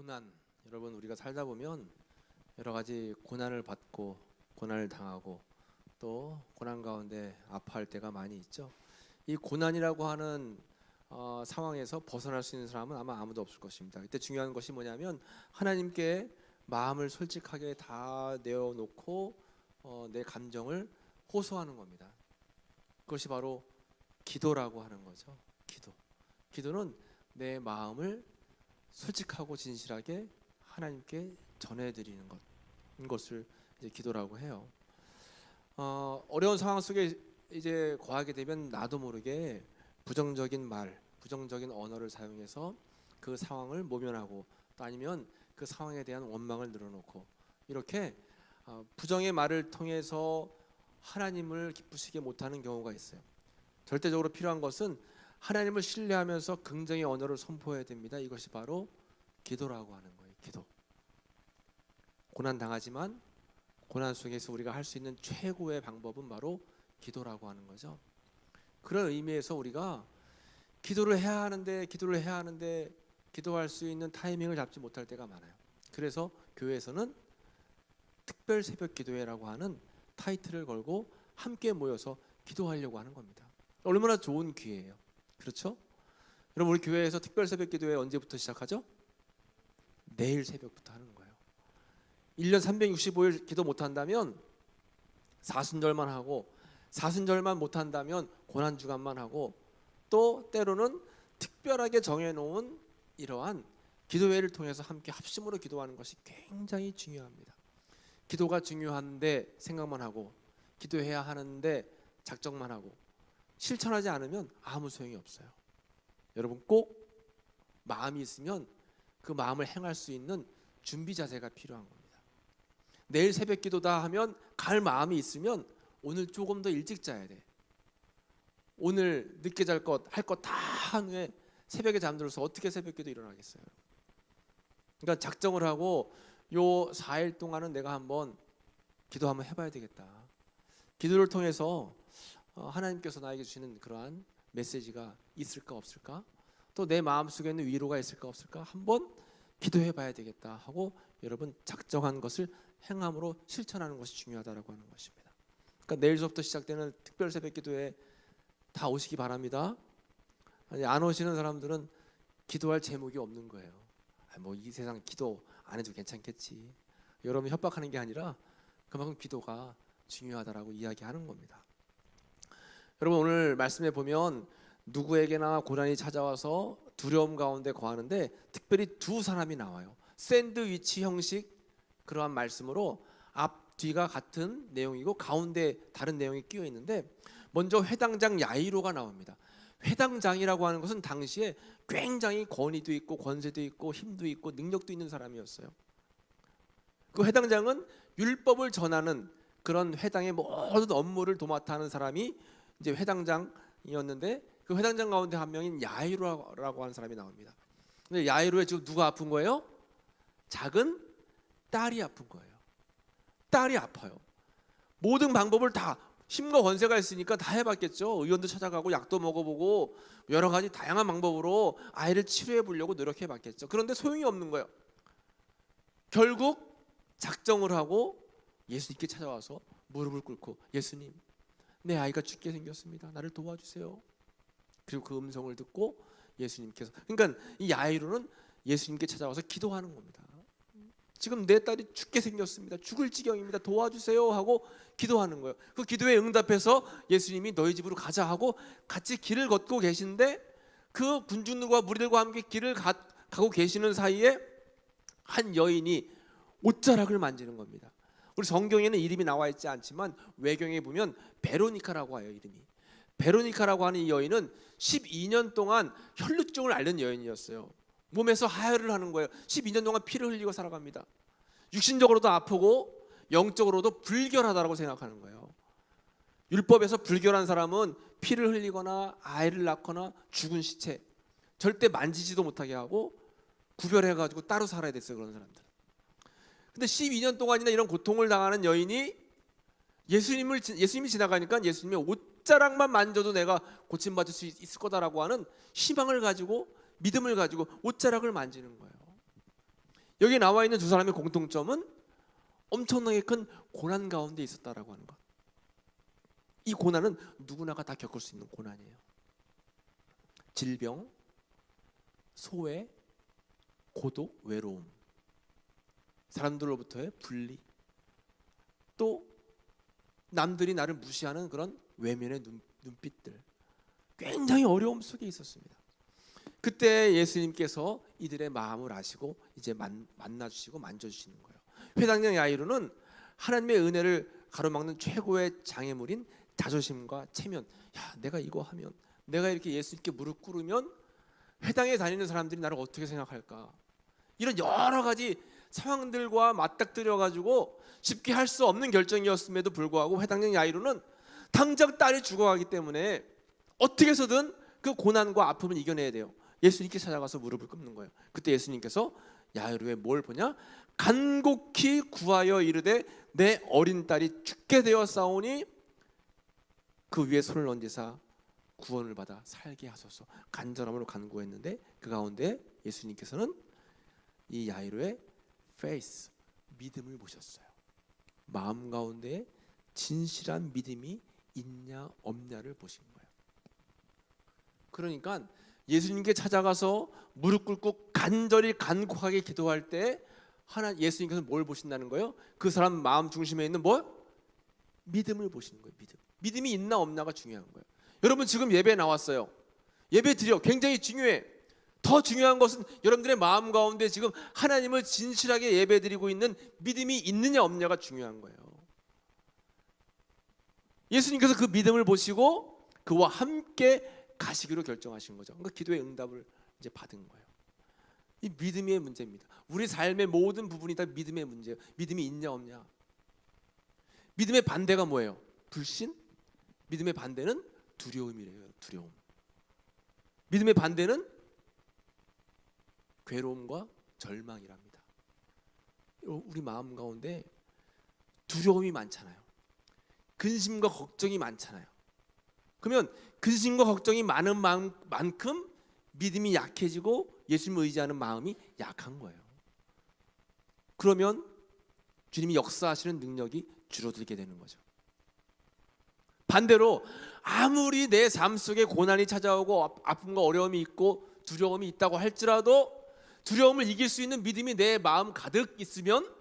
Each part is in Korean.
고난, 여러분 우리가 살다 보면 여러 가지 고난을 받고 고난을 당하고 또 고난 가운데 아파할 때가 많이 있죠. 이 고난이라고 하는 상황에서 벗어날 수 있는 사람은 아마 아무도 없을 것입니다. 이때 중요한 것이 뭐냐면 하나님께 마음을 솔직하게 다 내어놓고 내 감정을 호소하는 겁니다. 그것이 바로 기도라고 하는 거죠. 기도는 내 마음을 솔직하고 진실하게 하나님께 전해드리는 것을 이제 기도라고 해요. 어려운 상황 속에 이제 거하게 되면 나도 모르게 부정적인 말, 부정적인 언어를 사용해서 그 상황을 모면하고 또 아니면 그 상황에 대한 원망을 늘어놓고 이렇게 부정의 말을 통해서 하나님을 기쁘시게 못하는 경우가 있어요. 절대적으로 필요한 것은 하나님을 신뢰하면서 긍정의 언어를 선포해야 됩니다. 이것이 바로 기도라고 하는 거예요. 기도. 고난 당하지만 고난 속에서 우리가 할 수 있는 최고의 방법은 바로 기도라고 하는 거죠. 그런 의미에서 우리가 기도를 해야 하는데 기도할 수 있는 타이밍을 잡지 못할 때가 많아요. 그래서 교회에서는 특별 새벽 기도회라고 하는 타이틀을 걸고 함께 모여서 기도하려고 하는 겁니다. 얼마나 좋은 기회예요. 그렇죠? 여러분 우리 교회에서 특별 새벽 기도회 언제부터 시작하죠? 내일 새벽부터 하는 거예요. 1년 365일 기도 못한다면 사순절만 하고 사순절만 못한다면 고난주간만 하고 또 때로는 특별하게 정해놓은 이러한 기도회를 통해서 함께 합심으로 기도하는 것이 굉장히 중요합니다. 기도가 중요한데 생각만 하고 기도해야 하는데 작정만 하고 실천하지 않으면 아무 소용이 없어요. 여러분 꼭 마음이 있으면 그 마음을 행할 수 있는 준비 자세가 필요한 겁니다. 내일 새벽 기도다 하면 갈 마음이 있으면 오늘 조금 더 일찍 자야 돼. 오늘 늦게 잘 것, 할 것 다 한 후에 새벽에 잠들어서 어떻게 새벽 기도 일어나겠어요? 그러니까 작정을 하고 요 4일 동안은 내가 한번 기도 한번 해봐야 되겠다. 기도를 통해서 하나님께서 나에게 주시는 그러한 메시지가 있을까 없을까? 또 내 마음속에 있는 위로가 있을까 없을까? 한번 기도해 봐야 되겠다 하고 여러분 작정한 것을 행함으로 실천하는 것이 중요하다라고 하는 것입니다. 그러니까 내일서부터 시작되는 특별 새벽 기도에 다 오시기 바랍니다. 안 오시는 사람들은 기도할 제목이 없는 거예요. 뭐 이 세상 기도 안 해도 괜찮겠지. 여러분 협박하는 게 아니라 그만큼 기도가 중요하다라고 이야기하는 겁니다. 여러분 오늘 말씀에 보면 누구에게나 고난이 찾아와서 두려움 가운데 거하는데 특별히 두 사람이 나와요. 샌드위치 형식 그러한 말씀으로 앞 뒤가 같은 내용이고 가운데 다른 내용이 끼어 있는데 먼저 회당장 야이로가 나옵니다. 회당장이라고 하는 것은 당시에 굉장히 권위도 있고 권세도 있고 힘도 있고 능력도 있는 사람이었어요. 그 회당장은 율법을 전하는 그런 회당의 모든 업무를 도맡아 하는 사람이 이제 회당장이었는데 그 회당장 가운데 한 명인 야이로라고 하는 사람이 나옵니다. 근데 야이로에 지금 누가 아픈 거예요? 작은 딸이 아픈 거예요. 딸이 아파요. 모든 방법을 다 힘과 권세가 있으니까 다 해봤겠죠. 의원도 찾아가고 약도 먹어보고 여러 가지 다양한 방법으로 아이를 치료해 보려고 노력해봤겠죠. 그런데 소용이 없는 거예요. 결국 작정을 하고 예수님께 찾아와서 무릎을 꿇고 예수님 내 아이가 죽게 생겼습니다. 나를 도와주세요. 그리고 그 음성을 듣고 예수님께서 그러니까 이 야이로는 예수님께 찾아와서 기도하는 겁니다. 지금 내 딸이 죽게 생겼습니다. 죽을 지경입니다. 도와주세요 하고 기도하는 거예요. 그 기도에 응답해서 예수님이 너희 집으로 가자 하고 같이 길을 걷고 계신데 그 군중들과 무리들과 함께 길을 가고 계시는 사이에 한 여인이 옷자락을 만지는 겁니다. 우리 성경에는 이름이 나와 있지 않지만 외경에 보면 베로니카라고 해요. 이름이 베로니카라고 하는 이 여인은 12년 동안 혈루증을 앓는 여인이었어요. 몸에서 하혈을 하는 거예요. 12년 동안 피를 흘리고 살아갑니다. 육신적으로도 아프고 영적으로도 불결하다고 생각하는 거예요. 율법에서 불결한 사람은 피를 흘리거나 아이를 낳거나 죽은 시체 절대 만지지도 못하게 하고 구별해가지고 따로 살아야 됐어요. 그런 사람들. 근데 12년 동안이나 이런 고통을 당하는 여인이 예수님이 지나가니까 예수님의 옷자락만 만져도 내가 고침받을 수 있을 거다라고 하는 희망을 가지고 믿음을 가지고 옷자락을 만지는 거예요. 여기 나와 있는 두 사람의 공통점은 엄청나게 큰 고난 가운데 있었다라고 하는 것. 이 고난은 누구나가 다 겪을 수 있는 고난이에요. 질병, 소외, 고독, 외로움, 사람들로부터의 분리, 또 남들이 나를 무시하는 그런 외면의 눈빛들, 굉장히 어려움 속에 있었습니다. 그때 예수님께서 이들의 마음을 아시고 이제 만나주시고 만져주시는 거예요. 회당장 야이로는 하나님의 은혜를 가로막는 최고의 장애물인 자존심과 체면, 야, 내가 이거 하면, 내가 이렇게 예수님께 무릎 꿇으면 회당에 다니는 사람들이 나를 어떻게 생각할까, 이런 여러 가지 상황들과 맞닥뜨려 가지고 쉽게 할 수 없는 결정이었음에도 불구하고 회당장 야이로는 당장 딸이 죽어가기 때문에 어떻게 해서든 그 고난과 아픔을 이겨내야 돼요. 예수님께 찾아가서 무릎을 꿇는 거예요. 그때 예수님께서 야이로의 뭘 보냐? 간곡히 구하여 이르되 내 어린 딸이 죽게 되었사오니 그 위에 손을 얹으사 구원을 받아 살게 하소서. 간절함으로 간구했는데 그 가운데 예수님께서는 이 야이로의 faith, 믿음을 보셨어요. 마음 가운데 진실한 믿음이 있냐 없냐를 보신 거예요. 그러니까 예수님께 찾아가서 무릎 꿇고 간절히 간곡하게 기도할 때 예수님께서 뭘 보신다는 거예요? 그 사람 마음 중심에 있는 뭘? 믿음을 보시는 거예요. 믿음이 있나 없나가 중요한 거예요. 여러분 지금 예배 나왔어요. 예배 드려. 굉장히 중요해. 더 중요한 것은 여러분들의 마음 가운데 지금 하나님을 진실하게 예배 드리고 있는 믿음이 있느냐 없느냐가 중요한 거예요. 예수님께서 그 믿음을 보시고 그와 함께 가시기로 결정하신 거죠. 그러니까 기도의 응답을 이제 받은 거예요. 이 믿음의 문제입니다. 우리 삶의 모든 부분이 다 믿음의 문제예요. 믿음이 있냐 없냐. 믿음의 반대가 뭐예요? 불신? 믿음의 반대는 두려움이래요. 두려움. 믿음의 반대는 괴로움과 절망이랍니다. 우리 마음 가운데 두려움이 많잖아요. 근심과 걱정이 많잖아요. 그러면 근심과 걱정이 많은 만큼 믿음이 약해지고 예수님을 의지하는 마음이 약한 거예요. 그러면 주님이 역사하시는 능력이 줄어들게 되는 거죠. 반대로 아무리 내 삶 속에 고난이 찾아오고 아픔과 어려움이 있고 두려움이 있다고 할지라도 두려움을 이길 수 있는 믿음이 내 마음 가득 있으면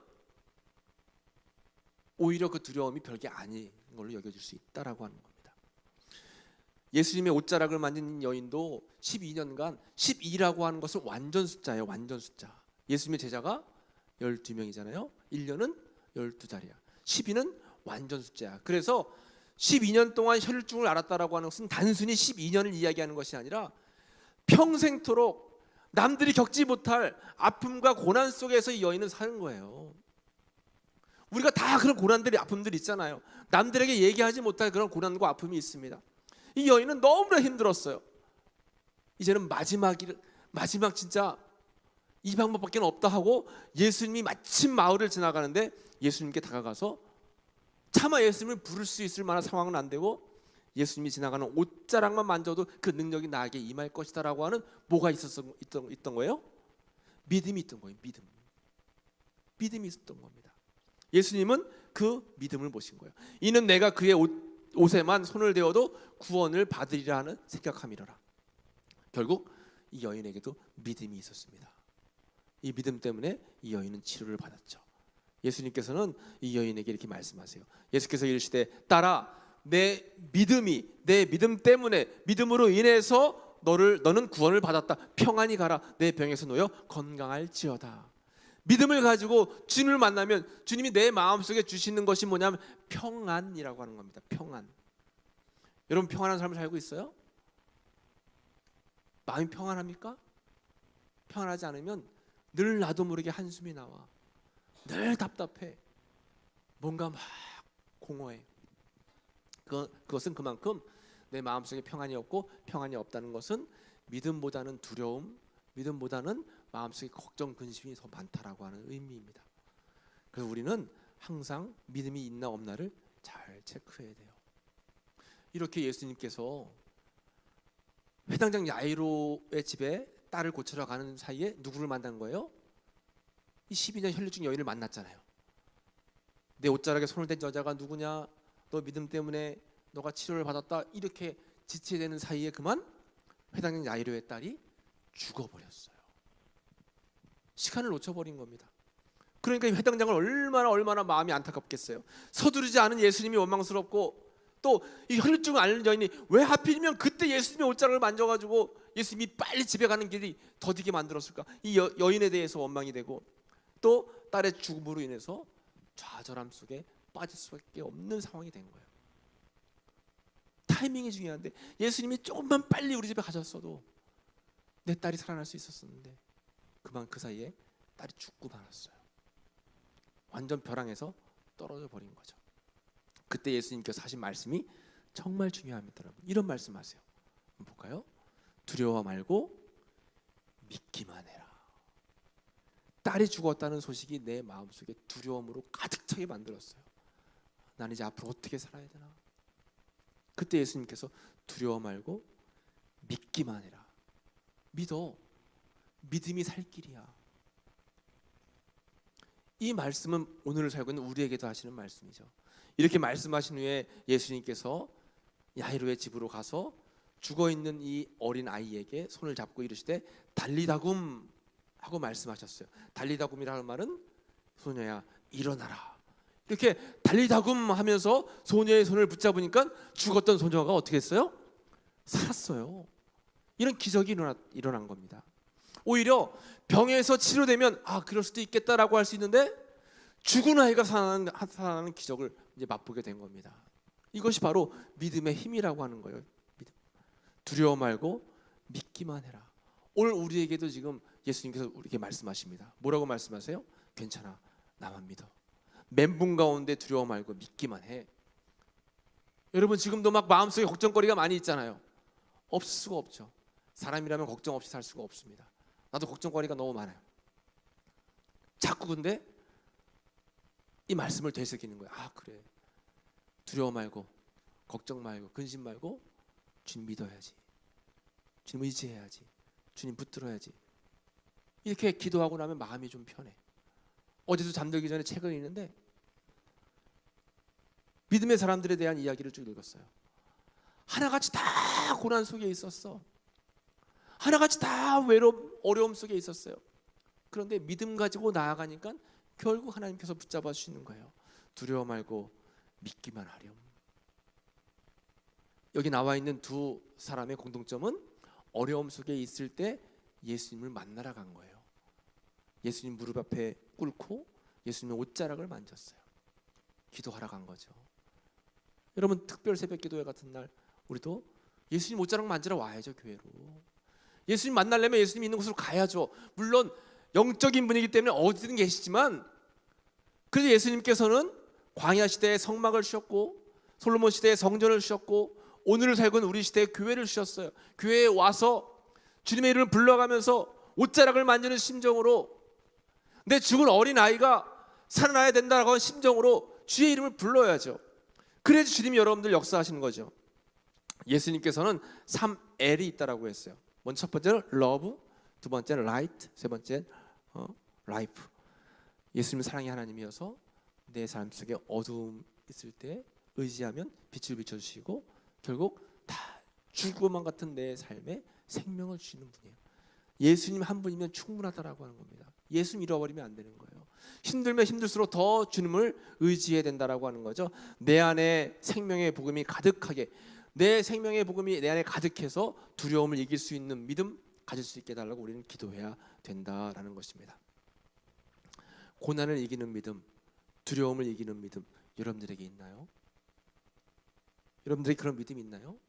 오히려 그 두려움이 별게 아닌 걸로 여겨질 수 있다라고 하는 겁니다. 예수님의 옷자락을 만진 여인도 12년간 12라고 하는 것은 완전 숫자예요. 완전 숫자. 예수님의 제자가 12명이잖아요. 1년은 12자리야. 12는 완전 숫자야. 그래서 12년 동안 혈중을 앓았다라고 하는 것은 단순히 12년을 이야기하는 것이 아니라 평생토록 남들이 겪지 못할 아픔과 고난 속에서 이 여인은 사는 거예요. 우리가 다 그런 고난들이 아픔들이 있잖아요. 남들에게 얘기하지 못할 그런 고난과 아픔이 있습니다. 이 여인은 너무나 힘들었어요. 이제는 마지막 진짜 이 방법밖에 없다 하고 예수님이 마침 마을을 지나가는데 예수님께 다가가서 차마 예수님을 부를 수 있을 만한 상황은 안 되고 예수님이 지나가는 옷자락만 만져도 그 능력이 나에게 임할 것이다라고 하는 뭐가 있던 거예요? 믿음이 있던 거예요. 믿음이 있었던 겁니다. 예수님은 그 믿음을 보신 거예요. 이는 내가 그의 옷에만 손을 대어도 구원을 받으리라 하는 생각함이로라. 결국 이 여인에게도 믿음이 있었습니다. 이 믿음 때문에 이 여인은 치료를 받았죠. 예수님께서는 이 여인에게 이렇게 말씀하세요. 예수께서 이르시되 딸아 내 믿음 때문에 믿음으로 인해서 너는 구원을 받았다. 평안히 가라. 내 병에서 놓여 건강할지어다. 믿음을 가지고 주님을 만나면 주님이 내 마음속에 주시는 것이 뭐냐면 평안이라고 하는 겁니다. 평안. 여러분 평안한 삶을 살고 있어요? 마음이 평안합니까? 평안하지 않으면 늘 나도 모르게 한숨이 나와. 늘 답답해. 뭔가 막 공허해. 그것은 그만큼 내 마음속에 평안이 없고 평안이 없다는 것은 믿음보다는 두려움, 믿음보다는 마음속에 걱정, 근심이 더 많다라고 하는 의미입니다. 그래서 우리는 항상 믿음이 있나 없나를 잘 체크해야 돼요. 이렇게 예수님께서 회당장 야이로의 집에 딸을 고치러 가는 사이에 누구를 만난 거예요? 이 12년 혈류증 여인을 만났잖아요. 내 옷자락에 손을 댄 여자가 누구냐? 너 믿음 때문에 너가 치료를 받았다. 이렇게 지체되는 사이에 그만 회당장 야이로의 딸이 죽어버렸어요. 시간을 놓쳐버린 겁니다. 그러니까 이 회당장을 얼마나 마음이 안타깝겠어요. 서두르지 않은 예수님이 원망스럽고, 또 이 혈류증을 앓는 여인이 왜 하필이면 그때 예수님의 옷자락을 만져가지고 예수님이 빨리 집에 가는 길이 더디게 만들었을까? 이 여인에 대해서 원망이 되고, 또 딸의 죽음으로 인해서 좌절함 속에 빠질 수밖에 없는 상황이 된 거예요. 타이밍이 중요한데, 예수님이 조금만 빨리 우리 집에 가셨어도 내 딸이 살아날 수 있었었는데 그만 그 사이에 딸이 죽고 말았어요. 완전 벼랑에서 떨어져 버린 거죠. 그때 예수님께서 하신 말씀이 정말 중요합니다, 여러분. 이런 말씀하세요. 한번 볼까요? 두려워 말고 믿기만 해라. 딸이 죽었다는 소식이 내 마음속에 두려움으로 가득 차게 만들었어요. 난 이제 앞으로 어떻게 살아야 되나? 그때 예수님께서 두려워 말고 믿기만 해라. 믿어. 믿음이 살 길이야. 이 말씀은 오늘을 살고 있는 우리에게도 하시는 말씀이죠. 이렇게 말씀하신 후에 예수님께서 야이로의 집으로 가서 죽어있는 이 어린 아이에게 손을 잡고 이르시되 달리다굼 하고 말씀하셨어요. 달리다굼이라는 말은 소녀야 일어나라. 이렇게 달리다굼 하면서 소녀의 손을 붙잡으니까 죽었던 소녀가 어떻게 했어요? 살았어요. 이런 기적이 일어난 겁니다. 오히려 병에서 치료되면 그럴 수도 있겠다라고 할 수 있는데 죽은 아이가 살아나는 기적을 이제 맛보게 된 겁니다. 이것이 바로 믿음의 힘이라고 하는 거예요. 믿음. 두려워 말고 믿기만 해라. 오늘 우리에게도 지금 예수님께서 우리에게 말씀하십니다. 뭐라고 말씀하세요? 괜찮아, 나만 믿어. 멘붕 가운데 두려워 말고 믿기만 해. 여러분 지금도 막 마음속에 걱정거리가 많이 있잖아요. 없을 수가 없죠. 사람이라면 걱정 없이 살 수가 없습니다. 나도 걱정거리가 너무 많아요. 자꾸 근데 이 말씀을 되새기는 거예요. 그래, 두려워 말고 걱정 말고 근심 말고 주님 믿어야지, 주님 의지해야지, 주님 붙들어야지. 이렇게 기도하고 나면 마음이 좀 편해. 어제도 잠들기 전에 책을 읽는데 믿음의 사람들에 대한 이야기를 쭉 읽었어요. 하나같이 다 고난 속에 있었어. 하나같이 다 어려움 속에 있었어요. 그런데 믿음 가지고 나아가니까 결국 하나님께서 붙잡아 주시는 거예요. 두려워 말고 믿기만 하렴. 여기 나와 있는 두 사람의 공통점은 어려움 속에 있을 때 예수님을 만나러 간 거예요. 예수님 무릎 앞에 꿇고 예수님의 옷자락을 만졌어요. 기도하러 간 거죠. 여러분 특별 새벽 기도회 같은 날 우리도 예수님 옷자락 만지러 와야죠. 교회로 예수님 만나려면 예수님 있는 곳으로 가야죠. 물론 영적인 분이기 때문에 어디든 계시지만, 그래도 예수님께서는 광야 시대에 성막을 주셨고 솔로몬 시대에 성전을 주셨고 오늘을 살고 있는 우리 시대에 교회를 주셨어요. 교회에 와서 주님의 이름을 불러가면서 옷자락을 만지는 심정으로, 내 죽은 어린 아이가 살아나야 된다고 하는 심정으로 주의 이름을 불러야죠. 그래야지 주님이 여러분들 역사하시는 거죠. 예수님께서는 3L이 있다라고 했어요. 먼저 첫 번째는 love, 두 번째는 light, 세 번째는 life. 예수님은 사랑의 하나님이어서 내 삶 속에 어두움 있을 때 의지하면 빛을 비춰주시고 결국 다 죽음만 같은 내 삶에 생명을 주시는 분이에요. 예수님 한 분이면 충분하다라고 하는 겁니다. 예수님 잃어버리면 안 되는 거예요. 힘들면 힘들수록 더 주님을 의지해야 된다라고 하는 거죠. 내 안에 생명의 복음이 가득하게, 내 생명의 복음이 내 안에 가득해서 두려움을 이길 수 있는 믿음 가질 수 있게 해달라고 우리는 기도해야 된다라는 것입니다. 고난을 이기는 믿음, 두려움을 이기는 믿음 여러분들에게 있나요? 여러분들에게 그런 믿음이 있나요?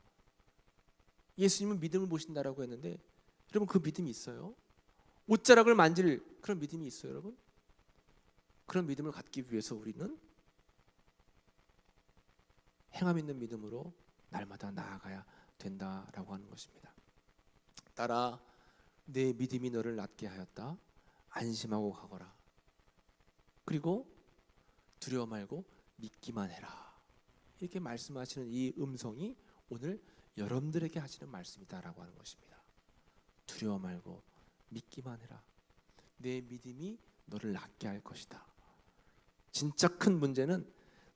예수님은 믿음을 보신다라고 했는데 여러분 그 믿음이 있어요? 옷자락을 만질 그런 믿음이 있어요, 여러분? 그런 믿음을 갖기 위해서 우리는 행함 있는 믿음으로 날마다 나아가야 된다라고 하는 것입니다. 따라 내 믿음이 너를 낫게 하였다. 안심하고 가거라. 그리고 두려워 말고 믿기만 해라. 이렇게 말씀하시는 이 음성이 오늘 여러분들에게 하시는 말씀이다라고 하는 것입니다. 두려워 말고 믿기만 해라. 내 믿음이 너를 낫게 할 것이다. 진짜 큰 문제는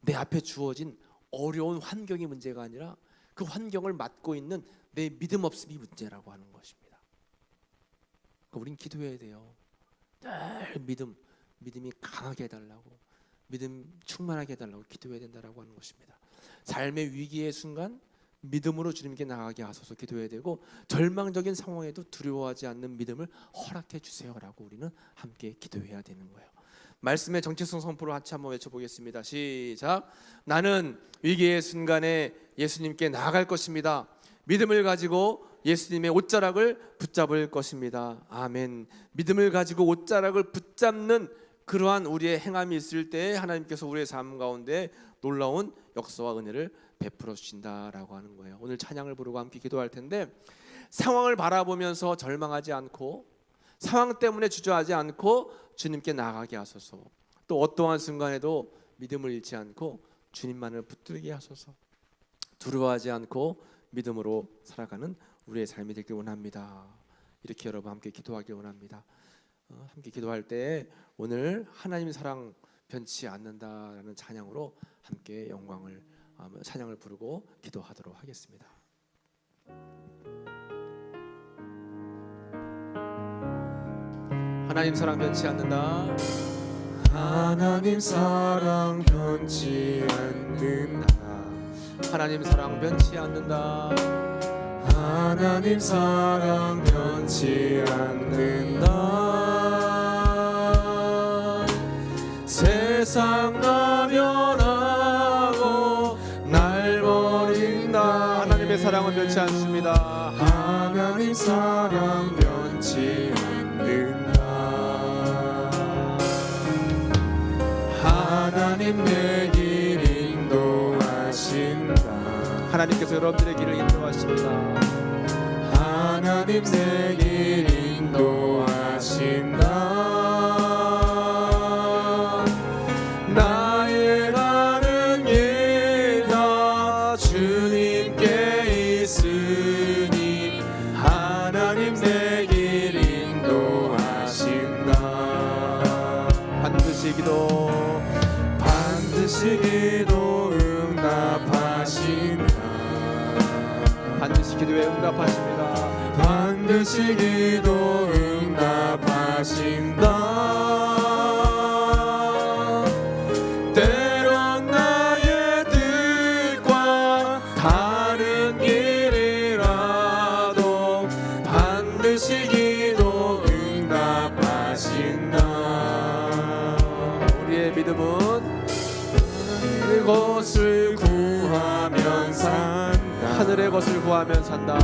내 앞에 주어진 어려운 환경이 문제가 아니라 그 환경을 맡고 있는 내 믿음 없음이 문제라고 하는 것입니다. 그러니까 우린 기도해야 돼요. 늘 믿음이 강하게 해달라고, 믿음 충만하게 해달라고 기도해야 된다라고 하는 것입니다. 삶의 위기의 순간 믿음으로 주님께 나가게 하소서 기도해야 되고, 절망적인 상황에도 두려워하지 않는 믿음을 허락해 주세요라고 우리는 함께 기도해야 되는 거예요. 말씀의 정체성 선포를 같이 한번 외쳐보겠습니다. 시작. 나는 위기의 순간에 예수님께 나아갈 것입니다. 믿음을 가지고 예수님의 옷자락을 붙잡을 것입니다. 아멘. 믿음을 가지고 옷자락을 붙잡는 그러한 우리의 행함이 있을 때 하나님께서 우리의 삶 가운데 놀라운 역사와 은혜를 베풀어 주신다라고 하는 거예요. 오늘 찬양을 부르고 함께 기도할 텐데, 상황을 바라보면서 절망하지 않고 상황 때문에 주저하지 않고 주님께 나아가게 하소서. 또 어떠한 순간에도 믿음을 잃지 않고 주님만을 붙들게 하소서. 두려워하지 않고 믿음으로 살아가는 우리의 삶이 되길 원합니다. 이렇게 여러분 함께 기도하길 원합니다. 함께 기도할 때 오늘 하나님 사랑 변치 않는다라는 찬양으로 함께 영광을 찬양을 부르고 기도하도록 하겠습니다. 하나님 사랑 변치 않는다. 하나님 사랑 변치 않는다. 하나님 사랑 변치 않는다. 하나님 사랑 변치 않는다. 세상 나 변하고 날 버린다. 하나님의 사랑은 변치 않습니다. 하나님 사랑 변치 않는다. 하나님 내 길 인도하신다. 하나님께서 여러분들의 길을 인도하십니다. 하나님 내 길 인도하신다. 나의 가는 길 다 주님께 있으니 하나님 내 길 인도하신다. 반드시 기도 응답하신다. 반드시 기도에 응답하십니다. 반드시 기도 응답하신다. 때론 나의 뜻과 다른 길이라도 반드시 기도 응답하신다. 우리의 믿음은 그것을 구하면 산다. 하늘의 것을 구하면 산다.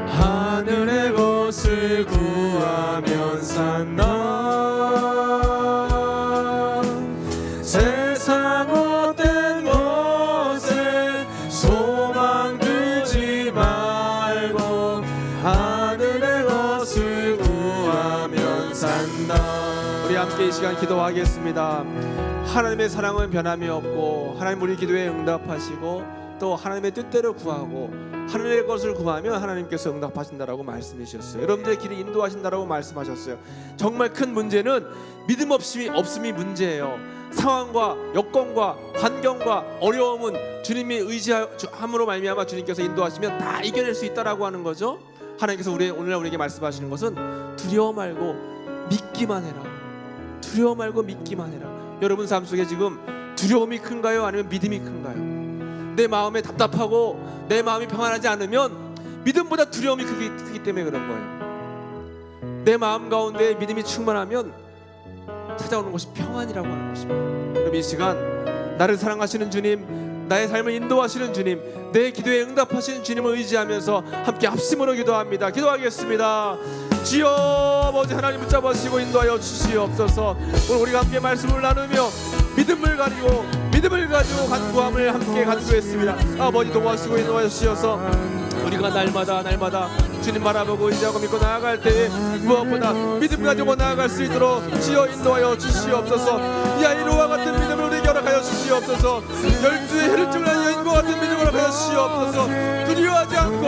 하늘의 것을 구하면 산다. 세상 헛된 것에 소망 두지 말고 하늘의 것을 구하면 산다. 우리 함께 이 시간 기도하겠습니다. 하나님의 사랑은 변함이 없고 하나님 우리 기도에 응답하시고 또 하나님의 뜻대로 구하고 하늘의 것을 구하면 하나님께서 응답하신다라고 말씀해 주셨어요. 여러분들의 길을 인도하신다라고 말씀하셨어요. 정말 큰 문제는 믿음 없음이 문제예요. 상황과 여건과 환경과 어려움은 주님이 의지함으로 말미암아 주님께서 인도하시면 다 이겨낼 수 있다라고 하는 거죠. 하나님께서 오늘날 우리에게 말씀하시는 것은 두려워 말고 믿기만 해라. 두려워 말고 믿기만 해라. 여러분 삶 속에 지금 두려움이 큰가요? 아니면 믿음이 큰가요? 내 마음에 답답하고 내 마음이 평안하지 않으면 믿음보다 두려움이 크기 때문에 그런 거예요. 내 마음 가운데 믿음이 충만하면 찾아오는 것이 평안이라고 하는 것입니다. 그럼 이 시간 나를 사랑하시는 주님, 나의 삶을 인도하시는 주님, 내 기도에 응답하시는 주님을 의지하면서 함께 합심으로 기도합니다. 기도하겠습니다. 주여 아버지 하나님 붙잡으시고 인도하여 주시옵소서. 오늘 우리가 함께 말씀을 나누며 믿음을 가지고 간구함을 함께 간구했습니다. 아버지 도와주시고 인도하여 주시어서 우리가 날마다 주님 바라보고 의지하고 믿고 나아갈 때에 무엇보다 믿음 가지고 나아갈 수 있도록 주여 인도하여 주시옵소서. 야이로와 같은 믿음을 우리에게 허락하여 주시옵소서. 주시옵소서. 열두의 혈증을 한 여인과 같은 믿음을 허락하여 주시옵소서. 두려워하지 않고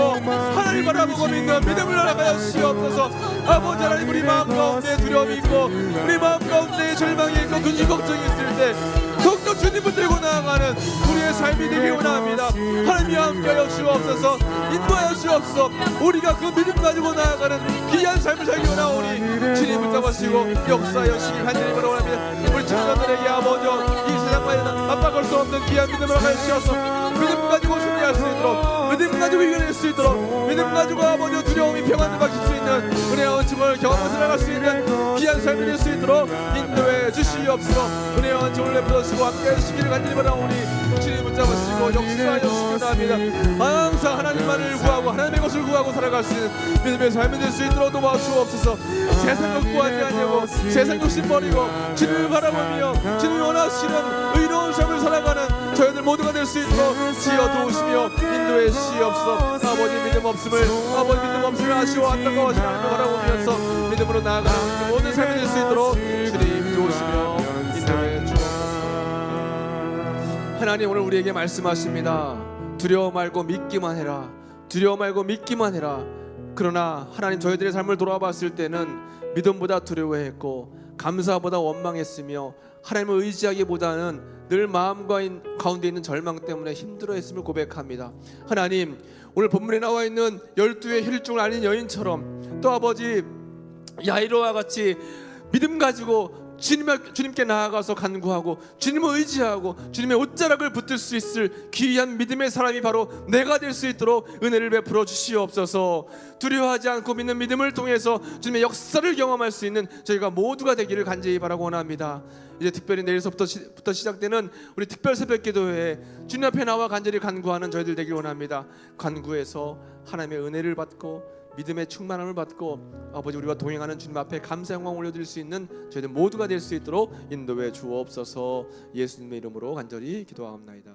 하나님 바라보고 믿는 믿음을 허락하여 주시옵소서. 아버지 하나님, 우리 마음 가운데 두려움이 있고 우리 마음 가운데 절망이 있고 근심 걱정이 있을 때 더욱더 주님 붙들고 나아가는 우리의 삶이 되길 원합니다. 하나님이 함께하여 주옵소서. 인도하여 주옵소서. 우리가 그 믿음 가지고 나아가는 귀한 삶을 살기 원하오니 주님 붙잡으시고 역사하여 주시길 간절히 바라옵니다. 우리 청년들에게 아버지 이 세상과는 압박할 수 없는 귀한 믿음을 하여 주셔서 믿음 가지고 승리할 수 있도록, 믿음 가지고 이겨낼 수 있도록, 믿음 가지고 아버지 두려움이 평안을 받을 수 있는 은혜와 은총을 경험하며 나갈 수 있는 귀한 삶이 될 수 있도록 인도해 주시옵소서. 은혜와 은총을 내버려주시고 함께해 주시기를 간절히 바라오니 주님 붙잡으시고 역사하여 주시기 원합니다. 항상 하나님만을 구하고 하나님의 것을 구하고 살아갈 수 있는 믿음의 삶이 될 수 있도록 도와주옵소서. 세상을 구하지 아니하고 세상 욕심 버리고 주님을 바라보며 주님이 원하시는 의로운 삶을 살아가는 저희들 모두가 될 수 있도록 지어 도우시며 인도해 주시옵소서. 아버지 믿음 없음을 아쉬워 안타까워하시는 하나님을 바라보면서 믿음으로 나아가는 그 모든 삶이 될 수 있도록 주님 도우시며 인도해 주옵소서. 하나님, 오늘 우리에게 말씀하십니다. 두려워 말고 믿기만 해라. 두려워 말고 믿기만 해라. 그러나 하나님, 저희들의 삶을 돌아봤을 때는 믿음보다 두려워했고 감사보다 원망했으며 하나님을 의지하기보다는 늘 마음 가운데 있는 절망 때문에 힘들어했음을 고백합니다. 하나님, 오늘 본문에 나와 있는 12의 혈증을 앓는 여인처럼 또 아버지 야이로와 같이 믿음 가지고 주님께 나아가서 간구하고 주님을 의지하고 주님의 옷자락을 붙들 수 있을 귀한 믿음의 사람이 바로 내가 될 수 있도록 은혜를 베풀어 주시옵소서. 두려워하지 않고 믿는 믿음을 통해서 주님의 역사를 경험할 수 있는 저희가 모두가 되기를 간절히 바라고 원합니다. 이제 특별히 내일서부터 시작되는 우리 특별 새벽 기도회에 주님 앞에 나와 간절히 간구하는 저희들 되길 원합니다. 간구해서 하나님의 은혜를 받고 믿음의 충만함을 받고 아버지 우리와 동행하는 주님 앞에 감사 영광 올려드릴 수 있는 저희들 모두가 될 수 있도록 인도해 주옵소서. 예수님의 이름으로 간절히 기도하옵나이다.